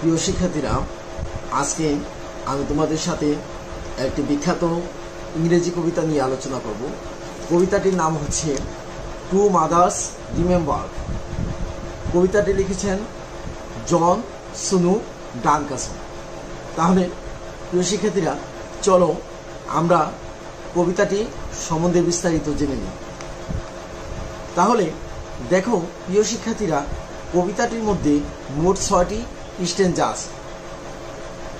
প্রিয় শিক্ষার্থীরা, আজকে আমি তোমাদের সাথে একটি বিখ্যাত ইংরেজি কবিতা নিয়ে আলোচনা করব। কবিতাটির নাম হচ্ছে টু মাদার্স রিমেম্বার। কবিতাটি লিখেছেন জন স্নুপ ডানকাসন। তাহলে প্রিয় শিক্ষার্থীরা, চলো আমরা কবিতাটি সম্বন্ধে বিস্তারিত জেনে নিই। তাহলে দেখো প্রিয় শিক্ষার্থীরা, কবিতাটির মধ্যে মোট 6টি স্ট্যাঞ্জা আছে।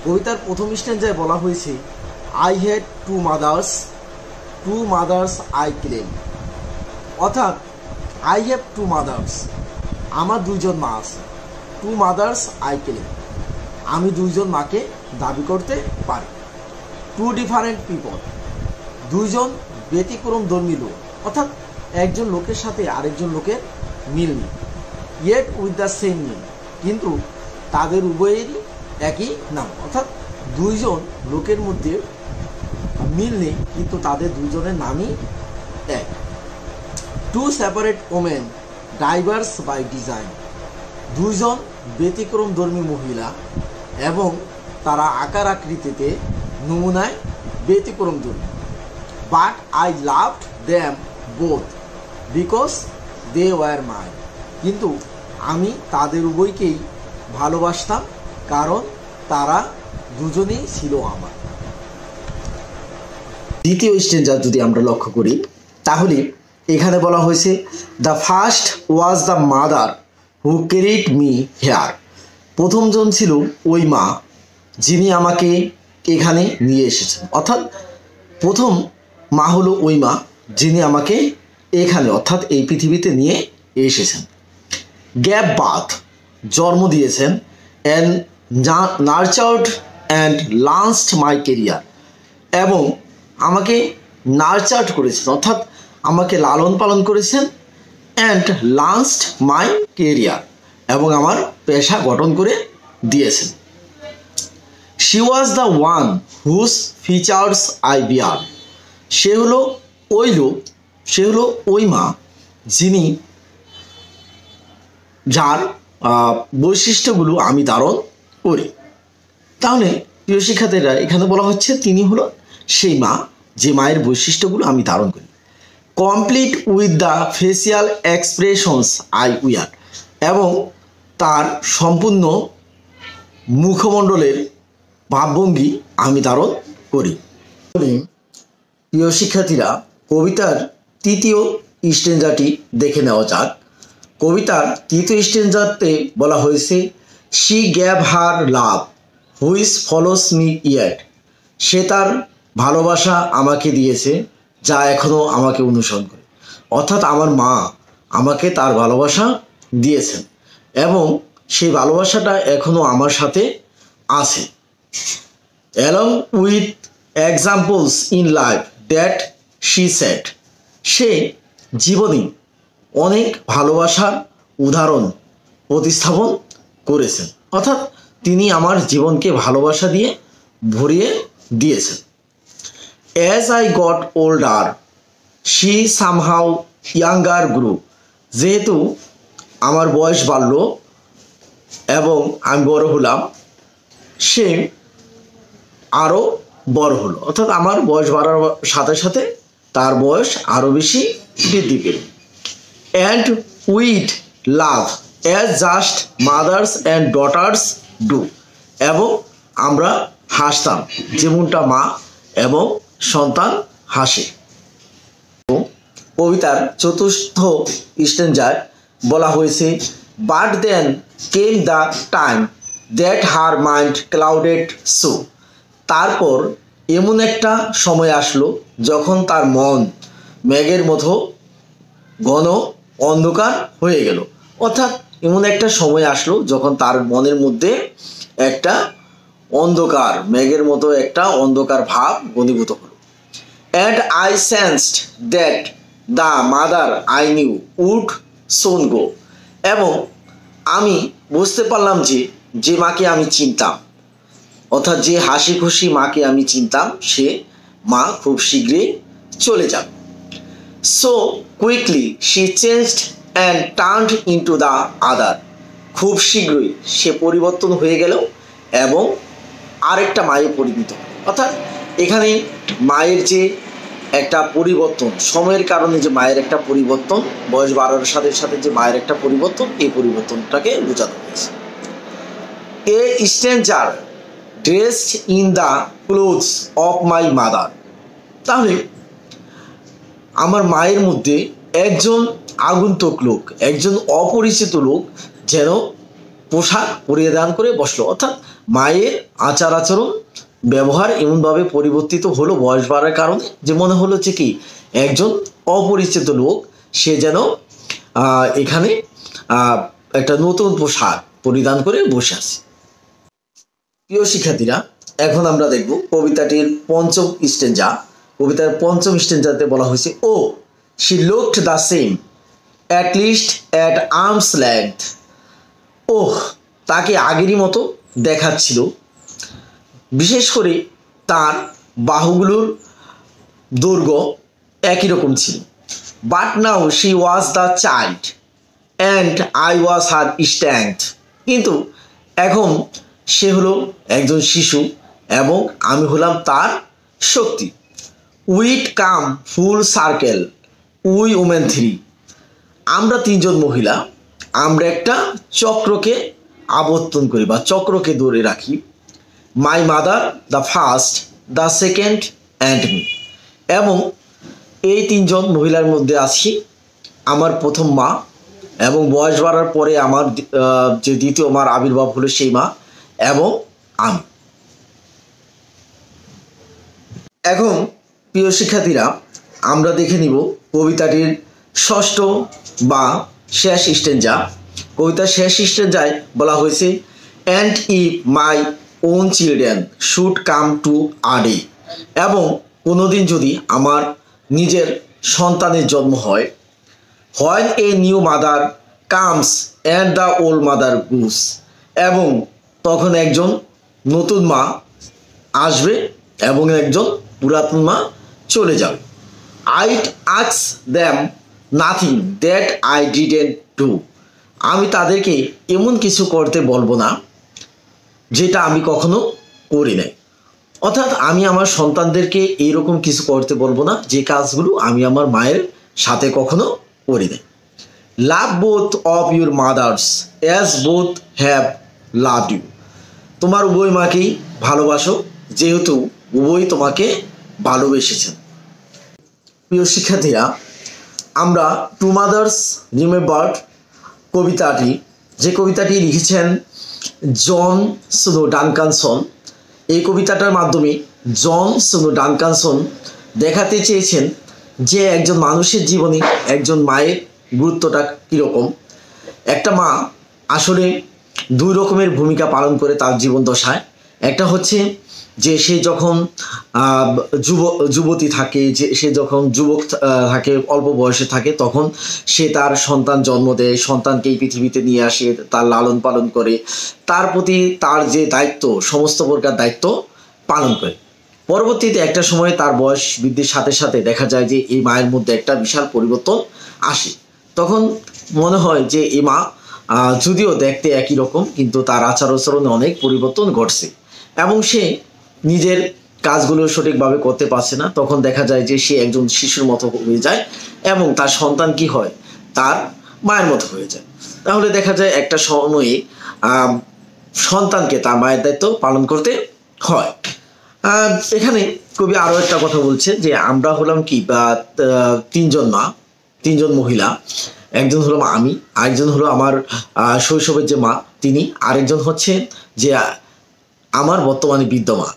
কবিতার প্রথম স্ট্যাঞ্জায় বলা হয়েছে I had two mothers I claim. অর্থাৎ আই হ্যাভ টু মাদার্স, আমার দুইজন মা আছে। টু মাদার্স আই ক্লেম, আমি দুইজন মাকে দাবি করতে পারি। টু ডিফারেন্ট পিপল, দুইজন ব্যতিক্রম ধর্মী লোক, অর্থাৎ একজন লোকের সাথে আরেকজন লোকের মিল নেই। Yet with the same name, কিন্তু তাদের উভয়েরই একই নাম, অর্থাৎ দুইজন লোকের মধ্যে মিল নেই কিন্তু তাদের দুইজনের নামই এক। Two separate women diverse by design, দুইজন ব্যতিক্রম ধর্মী মহিলা এবং তারা আকার আকৃতিতে নমুনায় ব্যতিক্রম ধর্মী। But I loved them both because they were my, কিন্তু আমি তাদের উভয়কেই ভালোবাসতাম কারণ তারা দুজনেই ছিল আমার। দ্বিতীয় স্ট্যাঞ্জা যদি আমরা লক্ষ্য করি, তাহলে এখানে বলা হয়েছে the first was the mother who carried me here. প্রথমজন ছিল ওই মা যিনি আমাকে এখানে নিয়ে এসেছেন, অর্থাৎ প্রথম মা হলো ওই মা যিনি আমাকে এখানে অর্থাৎ এই পৃথিবীতে নিয়ে এসেছেন। গ্যাভ বার্থ, জন্ম দিয়েছেন। And নার্চার্ড and launched my career, এবং আমাকে নার্চার্ড করেছেন অর্থাৎ আমাকে লালন পালন করেছেন। অ্যান্ড লঞ্চড মাই কেরিয়ার, এবং আমার পেশা গঠন করে দিয়েছেন। She was the one whose features I bear, সে হলো ওই লোক, সে হলো ওই মা যিনি যার বৈশিষ্ট্যগুলো আমি ধারণ করি। তাহলে প্রিয় শিক্ষার্থীরা, এখানে বলা হচ্ছে তিনি হলো সেই মা যে মায়ের বৈশিষ্ট্যগুলো আমি ধারণ করি। Complete with the facial expressions I wear, এবং তার সম্পূর্ণ মুখমণ্ডলের ভাবভঙ্গি আমি ধারণ করি। প্রিয় শিক্ষার্থীরা, কবিতার তৃতীয় স্ট্যাঞ্জাটি দেখে নেওয়া যাক। কবিতার তৃতীয় স্ট্যাঞ্জাতে বলা হয়েছে she gave her love which follows me yet, সে তার ভালোবাসা আমাকে দিয়েছে যা এখনও আমাকে অনুসরণ করে। অর্থাৎ আমার মা আমাকে তার ভালোবাসা দিয়েছেন এবং সেই ভালোবাসাটা এখনও আমার সাথে আছে। Along with examples in life that she set, সে জীবনে অনেক ভালোবাসার উদাহরণ প্রতিস্থাপন করেছেন, অর্থাৎ তিনি আমার জীবনকে ভালোবাসা দিয়ে ভরিয়ে দিয়েছেন। As I got older she somehow younger grew, যেহেতু আমার বয়স বাড়ল এবং আমি বড় হলাম, সে আরও বড় হলো, অর্থাৎ আমার বয়স বাড়ার সাথে সাথে তার বয়স আরও বেশি বৃদ্ধি পেল। And with love as just mother's and daughters do, এবং আমরা হাসতাম যেমনটা মা এবং সন্তান হাসে। কবিতার চতুর্থ স্ট্যাঞ্জায় বলা হয়েছে but then came the time that her mind clouded so, তারপর এমন একটা সময় আসলো যখন তার মন মেঘের মতো ঘন অন্ধকার হয়ে গেল। অর্থাৎ এমন একটা সময় আসলো যখন তার মনের মধ্যে একটা অন্ধকার, মেঘের মতো একটা অন্ধকার ভাব ঘনীভূত হলো। And I sensed that the mother I knew would soon go, এবং আমি বুঝতে পারলাম যে মাকে আমি চিনতাম, অর্থাৎ যে হাসি খুশি মাকে আমি চিনতাম, সে মা খুব শীঘ্রই চলে যাবে। So quickly she changed and turned into the other, খুব শীঘ্রই সে পরিবর্তন হয়ে গেল এবং আরেকটা মায়ে পরিণত হয়। অর্থাৎ এখানে মায়ের যে একটা পরিবর্তন, সময়ের কারণে যে মায়ের একটা পরিবর্তন, বয়স বাড়ার সাথে সাথে যে মায়ের একটা পরিবর্তন, এই পরিবর্তনটাকে বোঝানো হয়েছে। A stranger dressed in the clothes of my mother. তাহলে আমার মায়ের মধ্যে একজন আগন্তুক লোক, একজন অপরিচিত লোক যেন পোশাক পরিধান করে বসলো। অর্থাৎ মায়ের আচার আচরণ ব্যবহার এমনভাবে পরিবর্তিত হলো বয়স বাড়ার কারণে, যে মনে হলো যে কি একজন অপরিচিত লোক সে যেন এখানে একটা নতুন পোশাক পরিধান করে বসে আছে। প্রিয় শিক্ষার্থীরা, এখন আমরা দেখব কবিতাটির পঞ্চম স্ট্যান্জা। কবিতার পঞ্চম স্ট্যান্জাতে বলা হয়েছে, oh she looked the same at least at arms length. ওহ, তাকে আগেরই মতো দেখাচ্ছিল, বিশেষ করে তার বাহুগুলোর দৈর্ঘ্য একই রকম ছিল। But now she was the child and I was her strength. কিন্তু এখন সে হলো একজন শিশু এবং আমি হলাম তার শক্তি। We'd come full circle we women three. আমরা তিনজন মহিলা, আমরা একটা চক্রকে আবর্তন করি বা চক্রকে ধরে রাখি। My mother, the first, the second and me. এবং এই তিনজন মহিলার মধ্যে আছি আমার প্রথম মা, এবং বয়স বাড়ার পরে আমার যে দ্বিতীয় মার আবির্ভাব হলো সেই মা, এবং আমি। এখন প্রিয় শিক্ষার্থীরা, আমরা দেখে নিব কবিতাটির ষষ্ঠ বা শেষ স্ট্যান্জা। কবিতার শেষ স্ট্যান্জায় বলা হয়েছে, and if my own children should come to a day. এবং কোনোদিন যদি আমার নিজের সন্তানের জন্ম হয়, when a new mother comes and the old mother goes. এবং তখন একজন নতুন মা আসবে এবং একজন পুরাতন মা চলে যাবে। I'd ask them nothing that I didn't do. আমি তাদেরকে এমন কিছু করতে বলবো না যেটা আমি কখনো করি নাই। অর্থাৎ আমি আমার সন্তানদেরকে এইরকম কিছু করতে বলবো না যে কাজগুলো আমি আমার মায়ের সাথে কখনো করি নাই। Love both of your mothers as both have loved you. তোমার উভয় মাকেই ভালোবাসো যেহেতু উভয় তোমাকে ভালোবেসেছেন। প্রিয় শিক্ষার্থীরা, আমরা টু মাদার্স রিমেম্বার্ড কবিতাটি, যে কবিতাটি লিখেছেন জন স্নো ডানকানসন, এই কবিতাটার মাধ্যমে জন স্নো ডানকানসন দেখাতে চেয়েছেন যে একজন মানুষের জীবনে একজন মায়ের গুরুত্বটা কীরকম। একটা মা আসলে দুই রকমের ভূমিকা পালন করে তার জীবন দশায়। একটা হচ্ছে যে সে যখন যুবতী থাকে, যে সে যখন যুবক থাকে, অল্প বয়সে থাকে, তখন সে তার সন্তান জন্ম দেয়, সন্তানকে এই পৃথিবীতে নিয়ে আসে, তার লালন পালন করে, তার প্রতি তার যে দায়িত্ব, সমস্ত প্রকার দায়িত্ব পালন করে। পরবর্তীতে একটা সময় তার বয়স বৃদ্ধির সাথে সাথে দেখা যায় যে এই মায়ের মধ্যে একটা বিশাল পরিবর্তন আসে। তখন মনে হয় যে এই মা যদিও দেখতে একই রকম, কিন্তু তার আচার আচরণে অনেক পরিবর্তন ঘটছে এবং সে নিজের কাজগুলো সঠিকভাবে করতে পারছে না। তখন দেখা যায় যে সে একজন শিশুর মতো হয়ে যায় এবং তার সন্তান কি হয়, তার মায়ের মতো হয়ে যায়। তাহলে দেখা যায় একটা সময়ে সন্তানকে তার মায়ের দায়িত্ব পালন করতে হয়। এখানে কবি আরও একটা কথা বলছে যে আমরা হলাম কি তিনজন মা, তিনজন মহিলা। একজন হলো আমি, আরেকজন হলো আমার শৈশবের যে মা তিনি, আরেকজন হচ্ছে যে আমার বর্তমানে বিদ্যমা।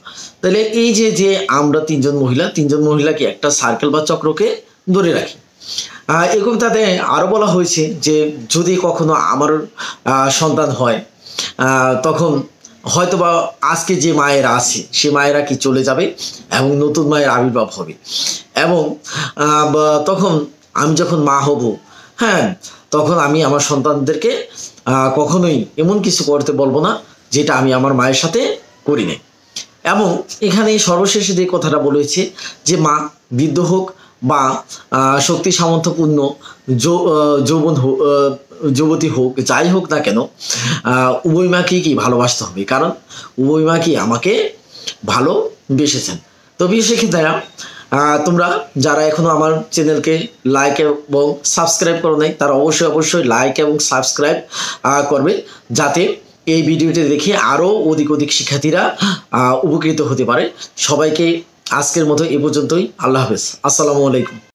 তাহলে এই যে আমরা তিনজন মহিলাকে একটা সার্কেল বা চক্রকে ধরে রাখি। এই কবিতাতে আরও বলা হয়েছে যে যদি কখনো আমার সন্তান হয়, তখন হয়তোবা আজকে যে মায়েরা আছে সে মায়েরা কি চলে যাবে এবং নতুন মায়ের আবির্ভাব হবে। এবং তখন আমি যখন মা হব, হ্যাঁ, তখন আমি আমার সন্তানদেরকে কখনোই এমন কিছু করতে বলবো না যেটা আমি আমার মায়ের সাথে করি নাই। এবং এখানে সর্বশেষে যে কথাটা বলেছে যে মা বৃদ্ধ হোক বা শক্তি সামর্থ্যপূর্ণ যৌবন যুবতী হোক, যাই হোক না কেন, উভয় মাকেই কি ভালোবাসতে হবে, কারণ উভয় মাকেই আমাকে ভালোবেসেছেন। তো প্রিয় শিক্ষার্থীরা, তোমরা যারা এখনো আমার চ্যানেলকে লাইক এবং সাবস্ক্রাইব করো নাই, তারা অবশ্যই লাইক এবং সাবস্ক্রাইব করবে, যাতে এই ভিডিওটি দেখে আরও অধিক শিক্ষার্থীরা উপকৃত হতে পারে। সবাইকে আজকের মতো এ পর্যন্তই। আল্লাহ হাফেজ। আসসালামু আলাইকুম।